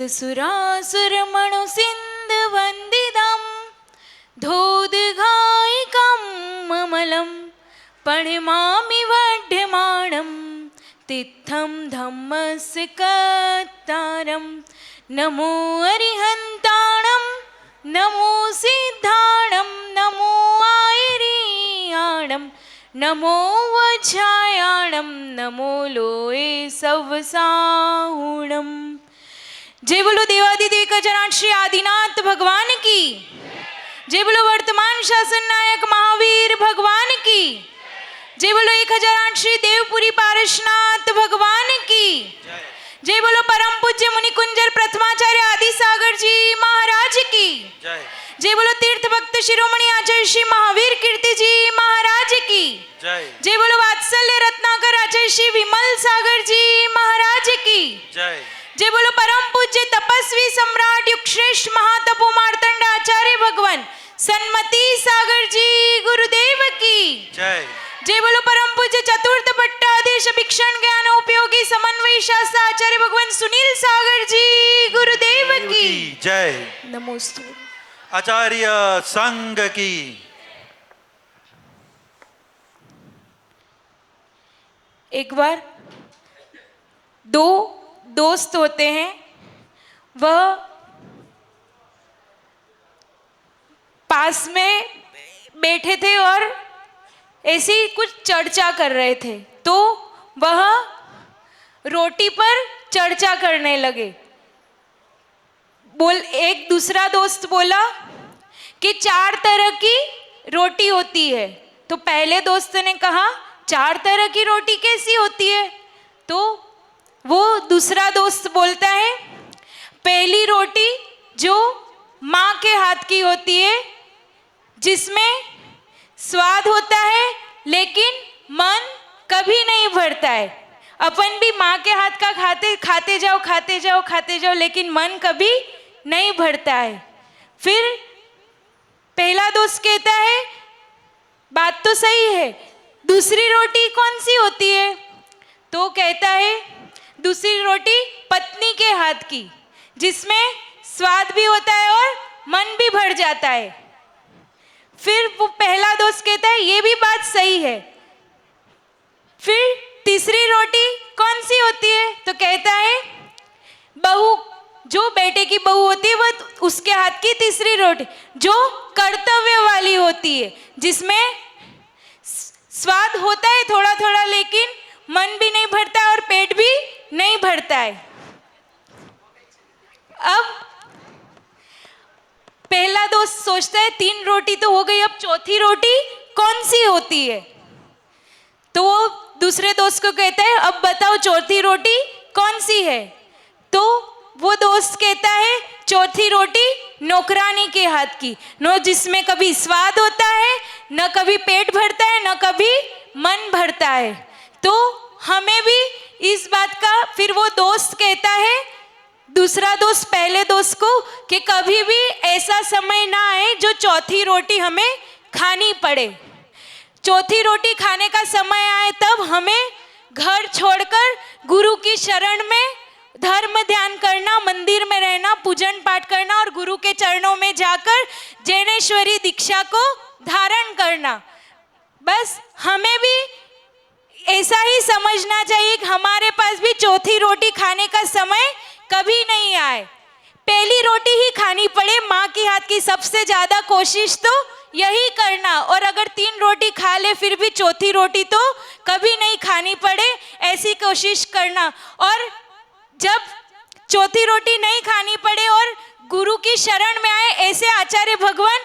सुरासुरमणु सिन्धुवन्दितं धोदघायिकं ममलं प्रणमामि वर्धमानं तीर्थं धम्मस्य कर्तारं। नमो अरिहन्ताणं नमो सिद्धाणं नमो आयर्याणं नमो वज्रायाणं नमो लोये सवसाहुणम्। जय बोलो देवादिदेव गजानन श्री आदिनाथ भगवान की। जय बोलो वर्तमान शासन नायक महावीर भगवान की। जय बोलो 1008 श्री देवपुरी पारसनाथ भगवान की। जय बोलो परम पूज्य मुनि कुंजर प्रथमाचार्य आदि सागर जी महाराज की। जय बोलो तीर्थ भक्त शिरोमणि आचार्य श्री महावीर कीर्ति जी महाराज की। जय बोलो वात्सल्य रत्नाकर आचार्य श्री विमल सागर जी महाराज की। जय बोलो परम पूज्य तपस्वी सम्राट युगश्रेष्ठ महातपो मार्तंड आचार्य भगवान सन्मति सागर जी गुरुदेव की। जय बोलो परम पूज्य चतुर्थ पट्टाधीश भिक्षण ज्ञान उपयोगी समन्वय शास्त्र आचार्य भगवान सुनील सागर जी गुरुदेव की जय। नमोस्तु आचार्य संघ की। एक बार दो दोस्त होते हैं, वह पास में बैठे थे और ऐसी कुछ चर्चा कर रहे थे, तो वह रोटी पर चर्चा करने लगे। एक दूसरा दोस्त बोला कि 4 तरह की रोटी होती है। तो पहले दोस्त ने कहा 4 तरह की रोटी कैसी होती है? तो वो दूसरा दोस्त बोलता है, पहली रोटी जो माँ के हाथ की होती है, जिसमें स्वाद होता है लेकिन मन कभी नहीं भरता है। अपन भी माँ के हाथ का खाते जाओ लेकिन मन कभी नहीं भरता है। फिर पहला दोस्त कहता है बात तो सही है, दूसरी रोटी कौन सी होती है? तो कहता है दूसरी रोटी पत्नी के हाथ की, जिसमें स्वाद भी होता है और मन भी भर जाता है। फिर वो पहला दोस्त कहता है ये भी बात सही है। फिर तीसरी रोटी कौन सी होती है? तो कहता है बहू, जो बेटे की बहू होती है वह उसके हाथ की तीसरी रोटी, जो कर्तव्य वाली होती है, जिसमें स्वाद होता है थोड़ा थोड़ा लेकिन मन भी नहीं भरता और पेट भी नहीं भरता है। अब पहला दोस्त सोचता है 3 रोटी तो हो गई, अब चौथी रोटी कौन सी होती है? तो वो दूसरे दोस्त को कहता है अब बताओ चौथी रोटी कौन सी है? तो वो दोस्त कहता है चौथी रोटी नौकरानी के हाथ की, जिसमें कभी स्वाद होता है, न कभी पेट भरता है, न कभी मन भरता है। तो हमें भी इस बात का, फिर वो दोस्त कहता है दूसरा दोस्त पहले दोस्त को कि कभी भी ऐसा समय ना आए जो चौथी रोटी हमें खानी पड़े। चौथी रोटी खाने का समय आए तब हमें घर छोड़कर गुरु की शरण में धर्म ध्यान करना, मंदिर में रहना, पूजन पाठ करना और गुरु के चरणों में जाकर जैनेश्वरी दीक्षा को धारण करना। बस हमें भी ऐसा ही समझना चाहिए कि हमारे पास भी चौथी रोटी खाने का समय कभी नहीं आए, पहली रोटी ही खानी पड़े। माँ की हाथ की सबसे ज्यादा कोशिश तो यही करना, और अगर 3 रोटी खा ले फिर भी चौथी रोटी तो कभी नहीं खानी पड़े, ऐसी कोशिश करना। और जब चौथी रोटी नहीं खानी पड़े और गुरु की शरण में आए, ऐसे आचार्य भगवान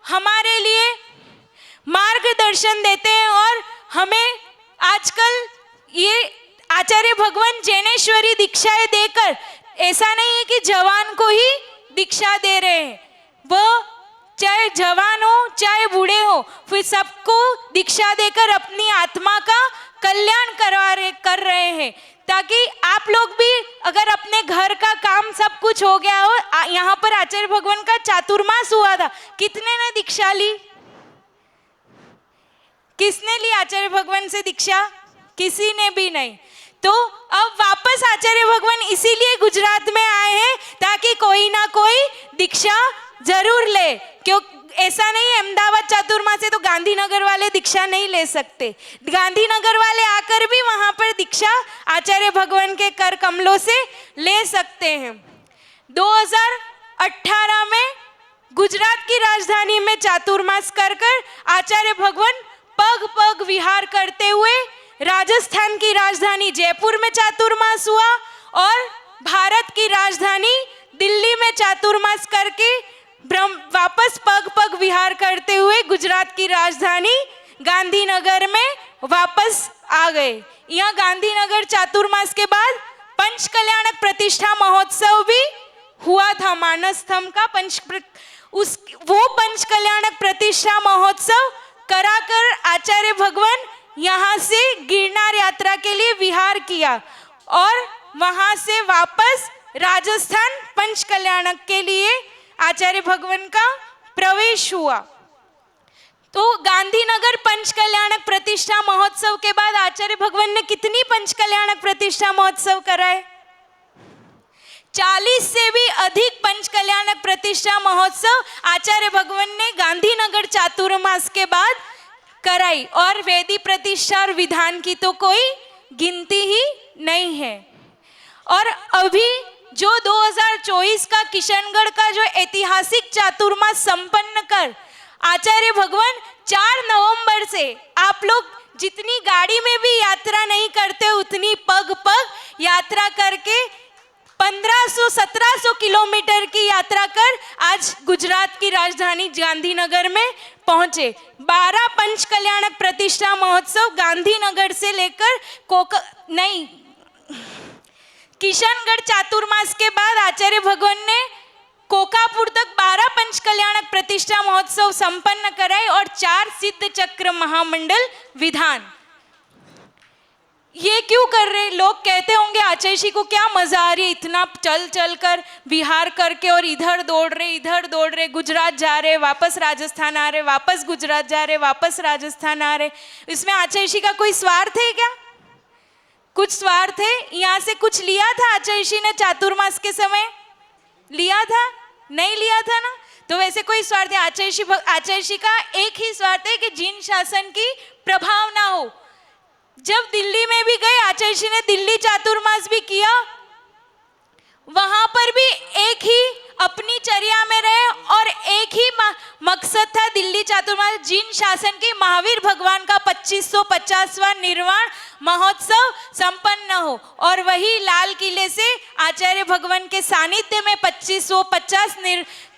हमारे लिए मार्गदर्शन देते हैं। और हमें आजकल ये आचार्य भगवान जैनेश्वरी दीक्षाएं देकर, ऐसा नहीं है कि जवान को ही दीक्षा दे रहे हैं, वो चाहे जवान हो चाहे बूढ़े हो, फिर सबको दीक्षा देकर अपनी आत्मा का कल्याण कर रहे हैं, ताकि आप लोग भी, अगर अपने घर का काम सब कुछ हो गया हो, यहाँ पर आचार्य भगवान का चातुर्मास हुआ था, कितने ने दीक्षा ली? किसने ली आचार्य भगवान से दीक्षा? किसी ने भी नहीं। तो अब वापस आचार्य भगवान इसीलिए गुजरात में आए हैं ताकि कोई ना कोई दीक्षा जरूर ले। क्यों ऐसा नहीं है, अहमदाबाद चातुर्मास से तो गांधीनगर वाले दीक्षा नहीं ले सकते, गांधीनगर वाले आकर भी वहां पर दीक्षा आचार्य भगवान के कर कमलों से ले सकते हैं। 2018 में गुजरात की राजधानी में चातुर्मास कर आचार्य भगवान पग पग विहार करते हुए राजस्थान की राजधानी जयपुर में चातुर्मास हुआ और भारत की राजधानी दिल्ली में चातुर्मास करके वापस पग पग विहार करते हुए गुजरात की राजधानी गांधीनगर में वापस आ गए। यहाँ गांधीनगर चातुर्मास के बाद पंच कल्याणक प्रतिष्ठा महोत्सव भी हुआ था। मानस स्तंभ का वो पंच कल्याणक प्रतिष्ठा महोत्सव कराकर आचार्य भगवान यहाँ से गिरनार यात्रा के लिए विहार किया और वहां से वापस राजस्थान पंच कल्याणक के लिए आचार्य भगवान का प्रवेश हुआ। तो गांधीनगर पंच कल्याणक प्रतिष्ठा महोत्सव के बाद आचार्य भगवान ने कितनी पंच कल्याणक प्रतिष्ठा महोत्सव कराए? 40 से भी अधिक पंच कल्याणक प्रतिष्ठा महोत्सव आचार्य भगवान ने गांधीनगर चातुर्मास के बाद कराई और वेदी प्रतिष्ठा और विधान की तो कोई गिनती ही नहीं है। और अभी जो 2024 का किशनगढ़ का जो ऐतिहासिक चातुर्मास संपन्न कर आचार्य भगवान 4 नवंबर से, आप लोग जितनी गाड़ी में भी यात्रा नहीं करते उतनी पग पग यात्रा करके 1500-1700 किलोमीटर की यात्रा कर आज गुजरात की राजधानी गांधीनगर में पहुंचे। 12 पंच कल्याणक प्रतिष्ठा महोत्सव गांधीनगर से लेकर किशनगढ़ चातुर्मास के बाद आचार्य भगवान ने कोकापुर तक 12 पंच कल्याणक प्रतिष्ठा महोत्सव संपन्न कराए और 4 सिद्ध चक्र महामंडल विधान। ये क्यों कर रहे? लोग कहते होंगे आचार्य जी को क्या मजा आ रही है, इतना चल चल कर विहार करके और इधर दौड़ रहे, गुजरात जा रहे, वापस राजस्थान आ रहे, वापस गुजरात जा रहे, वापस राजस्थान आ रहे। इसमें आचार्य जी का कोई स्वार्थ है क्या? कुछ स्वार्थ है? यहाँ से कुछ लिया था आचार्य जी ने चातुर्मास के समय? लिया था? नहीं लिया था ना। तो वैसे कोई स्वार्थ है? आचार्य जी का एक ही स्वार्थ है कि जिन शासन की प्रभाव ना हो। जब दिल्ली में भी गए आचार्य जी ने दिल्ली चातुर्मास भी किया, वहां पर भी एक ही अपनी चर्या में रहे और एक ही मकसद था दिल्ली चातुर्मास, जिन शासन की महावीर भगवान का 2550वां निर्वाण महोत्सव संपन्न हो। और वही लाल किले से आचार्य भगवान के सानिध्य में 2550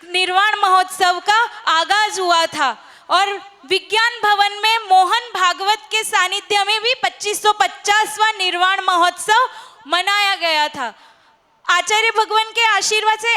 निर्वाण महोत्सव का आगाज हुआ था और विज्ञान भवन में मोहन भागवत के सानिध्य में भी 2550वां निर्वाण महोत्सव मनाया गया था। आचार्य भगवान के आशीर्वाद से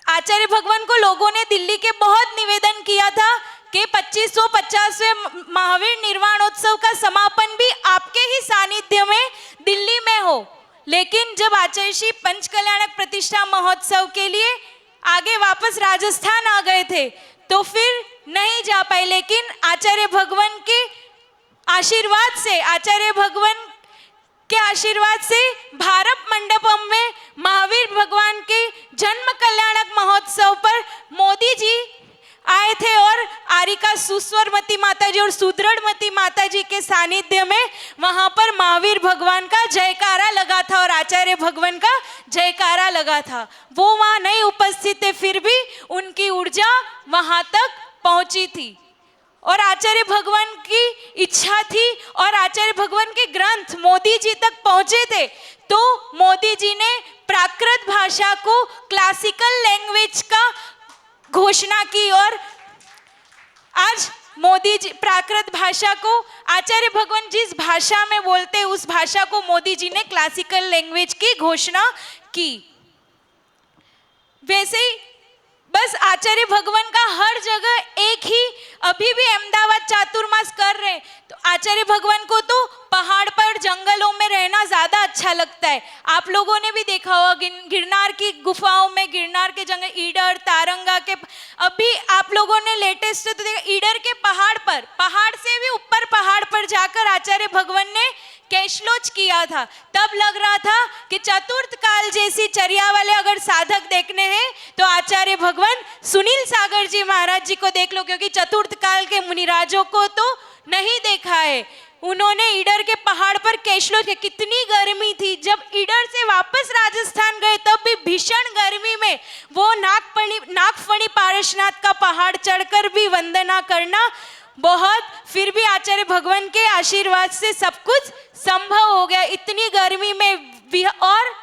आचार्य भगवान को लोगों ने दिल्ली के बहुत निवेदन किया था कि 2550वें महावीर निर्वाणोत्सव का समापन भी आपके ही सानिध्य में दिल्ली में हो। लेकिन जब आचार्य जी पंच कल्याणक प्रतिष्ठा महोत्सव के लिए आगे वापस राजस्थान आ गए थे तो फिर नहीं जा पाए। लेकिन आचार्य भगवान के आशीर्वाद से भारत मंडपम में महावीर भगवान के जन्म कल्याणक महोत्सव पर मोदी जी आए थे और आरिका सुस्वरमती माताजी और सुदृढ़मती माताजी के सानिध्य में वहां पर महावीर भगवान का जयकारा लगा था और आचार्य भगवान का जयकारा लगा था। वो वहां नहीं उपस्थित थे, फिर भी उनकी ऊर्जा वहां तक पहुंची थी और आचार्य भगवान की इच्छा थी और आचार्य भगवान के ग्रंथ मोदी जी तक पहुंचे थे। तो मोदी जी ने प्राकृत भाषा को क्लासिकल लैंग्वेज का घोषणा की और आज मोदी जी प्राकृत भाषा को, आचार्य भगवान जिस भाषा में बोलते उस भाषा को मोदी जी ने क्लासिकल लैंग्वेज की घोषणा की। वैसे ही बस आचार्य भगवान का हर जगह एक ही, अभी भी अहमदाबाद चातुर्मास कर रहे हैं तो आचार्य भगवान को तो पहाड़ पर जंगलों में रहना ज्यादा अच्छा लगता है। आप लोगों ने भी देखा होगा गिरनार की गुफाओं में, गिरनार के जंगल, ईडर तारंगा के, अभी आप लोगों ने लेटेस्ट तो देखा ईडर के पहाड़ पर, पहाड़ से भी ऊपर पहाड़ पर जाकर आचार्य भगवान ने कैशलोच किया था। तब लग रहा था कि चतुर्थ काल जैसी चर्या वाले अगर साधक देखने हैं तो आचार्य भगवान सुनील सागर जी महाराज जी को देख लो, क्योंकि चतुर्थ काल के मुनिराजों को तो नहीं देखा है। उन्होंने ईडर के पहाड़ पर कैशलोच, कितनी गर्मी थी, जब ईडर से वापस राजस्थान गए तब भी भीषण गर्मी में वो नागफणी पारसनाथ का पहाड़ चढ़कर भी वंदना करना बहुत, फिर भी आचार्य भगवान के आशीर्वाद से सब कुछ संभव हो गया इतनी गर्मी में। और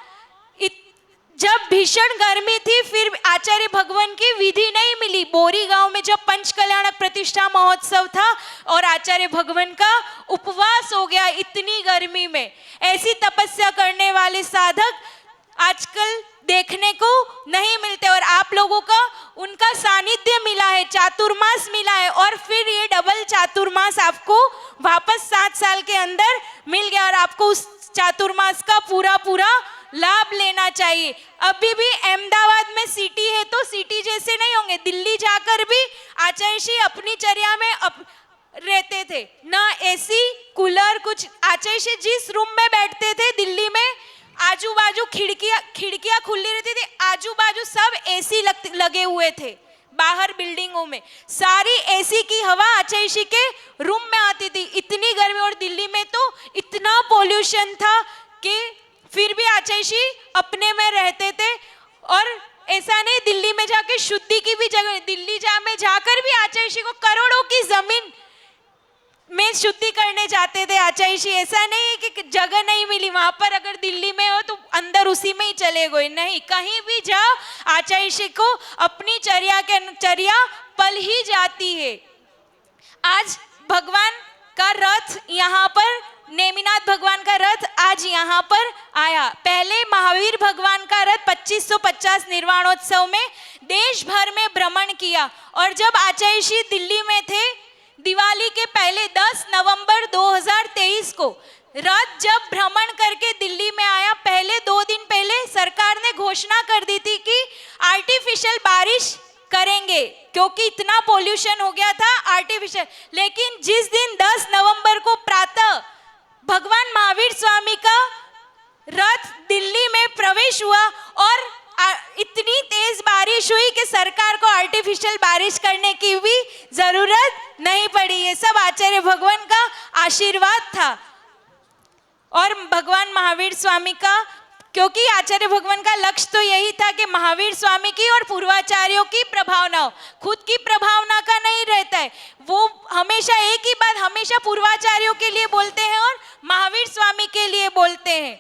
जब भीषण गर्मी थी फिर आचार्य भगवान की विधि नहीं मिली। बोरी गांव में जब पंचकल्याणक प्रतिष्ठा महोत्सव था और आचार्य भगवान का उपवास हो गया इतनी गर्मी में। ऐसी तपस्या करने वाले साधक आजकल देखने को नहीं मिलते और आप लोगों का उनका सानिध्य मिला है, चातुर्मास मिला है और फिर ये डबल चातुर्मास आपको वापस 7 साल के अंदर मिल गया और आपको उस चातुर्मास का पूरा लाभ लेना चाहिए। अभी भी अहमदाबाद में सिटी है तो सिटी जैसे नहीं होंगे, दिल्ली जाकर भी आचार्य श्री अपनी चर्या में रहते थे, ना एसी कूलर कुछ। आचार्य श्री जिस रूम में बैठते थे दिल्ली में आजू बाजू खिड़कियां खुली रहती थी, आजू बाजू सब एसी लगे हुए थे, बाहर बिल्डिंगों में सारी एसी की हवा आचार्य श्री के रूम में आती थी। इतनी गर्मी और दिल्ली में तो इतना पोल्यूशन था कि फिर भी आचार्य श्री अपने में रहते थे। और ऐसा नहीं दिल्ली में जाके शुद्धि की भी जगह, दिल्ली में जाकर भी आचार्य श्री को करोड़ों की जमीन में शुद्धि करने जाते थे आचार्य श्री। ऐसा नहीं है कि जगह नहीं मिली वहां पर, अगर दिल्ली में हो तो अंदर उसी में ही चले गए, नहीं, कहीं भी जाओ आचार्य श्री को अपनी चर्या पल ही जाती है। आज भगवान का रथ यहाँ पर, नेमिनाथ भगवान का रथ आज यहाँ पर आया। पहले महावीर भगवान का रथ 2550 निर्वाणोत्सव में देश भर में भ्रमण किया और जब आचार्य श्री दिल्ली में थे दिवाली के पहले 10 नवंबर 2023 को रथ जब भ्रमण करके दिल्ली में आया, पहले 2 दिन पहले सरकार ने घोषणा कर दी थी कि आर्टिफिशियल बारिश करेंगे क्योंकि इतना पोल्यूशन हो गया था आर्टिफिशियल। लेकिन जिस दिन 10 नवंबर को प्रातः भगवान महावीर स्वामी का रथ दिल्ली में प्रवेश हुआ और इतनी तेज बारिश हुई कि सरकार को आर्टिफिशियल बारिश करने की भी जरूरत नहीं पड़ी। ये सब आचार्य भगवान का आशीर्वाद था और भगवान महावीर स्वामी का, क्योंकि आचार्य भगवान का लक्ष्य तो यही था कि महावीर स्वामी की और पूर्वाचार्यों की प्रभावना हो, खुद की प्रभावना का नहीं रहता है। वो हमेशा एक ही बात हमेशा पूर्वाचार्यों के लिए बोलते हैं और महावीर स्वामी के लिए बोलते हैं।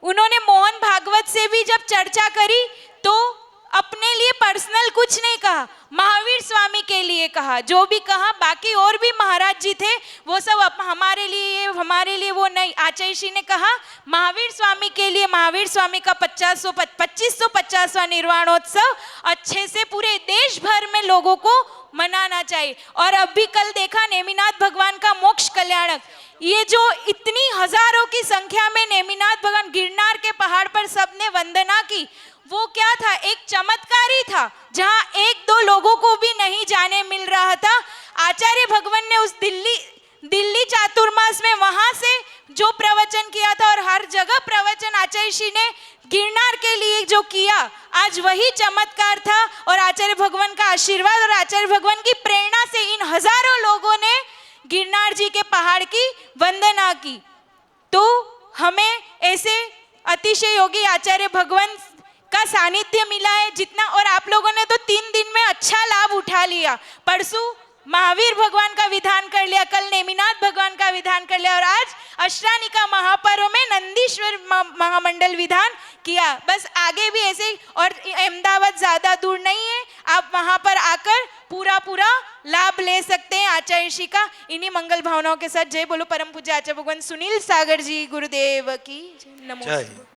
उन्होंने मोहन भागवत से भी जब चर्चा करी तो अपने लिए पर्सनल कुछ नहीं कहा, महावीर स्वामी के लिए कहा, जो भी कहा। बाकी और भी महाराज जी थे वो सब हमारे लिए वो नहीं। आचार्य श्री ने कहा महावीर स्वामी के लिए, महावीर स्वामी का 2550वां निर्वाणोत्सव अच्छे से पूरे देश भर में लोगों को मनाना चाहिए। और अभी कल देखा नेमिनाथ भगवान का मोक्ष कल्याणक, ये जो इतनी हजारों की संख्या में नेमिनाथ भगवान गिरनार के पहाड़ पर सबने वंदना की, वो क्या था, एक चमत्कार ही था जहां 1-2 लोगों को भी नहीं जाने मिल रहा था। आचार्य भगवान ने उस दिल्ली चातुर्मास में वहां से जो प्रवचन किया था और हर जगह प्रवचन आचार्य श्री ने गिरनार के लिए जो किया, आज वही चमत्कार था और आचार्य भगवान का आशीर्वाद और आचार्य भगवान की प्रेरणा से इन हजारों लोगों ने गिरनार जी के पहाड़ की वंदना की। तो हमें ऐसे अतिशय योगी आचार्य भगवान का सानिध्य मिला है जितना, और आप लोगों ने तो 3 दिन में अच्छा लाभ उठा लिया। परसों महावीर भगवान का विधान कर लिया, कल नेमिनाथ भगवान का विधान कर लिया और आज अष्टानिका महापर्व में नंदीश्वर महामंडल विधान किया। बस आगे भी ऐसे, और अहमदाबाद ज्यादा दूर नहीं है, आप वहां पर आकर पूरा लाभ ले सकते हैं आचार्य श्री का। इन्हीं मंगल भावनाओं के साथ जय बोलो परम पूज्य आचार्य भगवान सुनील सागर जी गुरुदेव की नमो।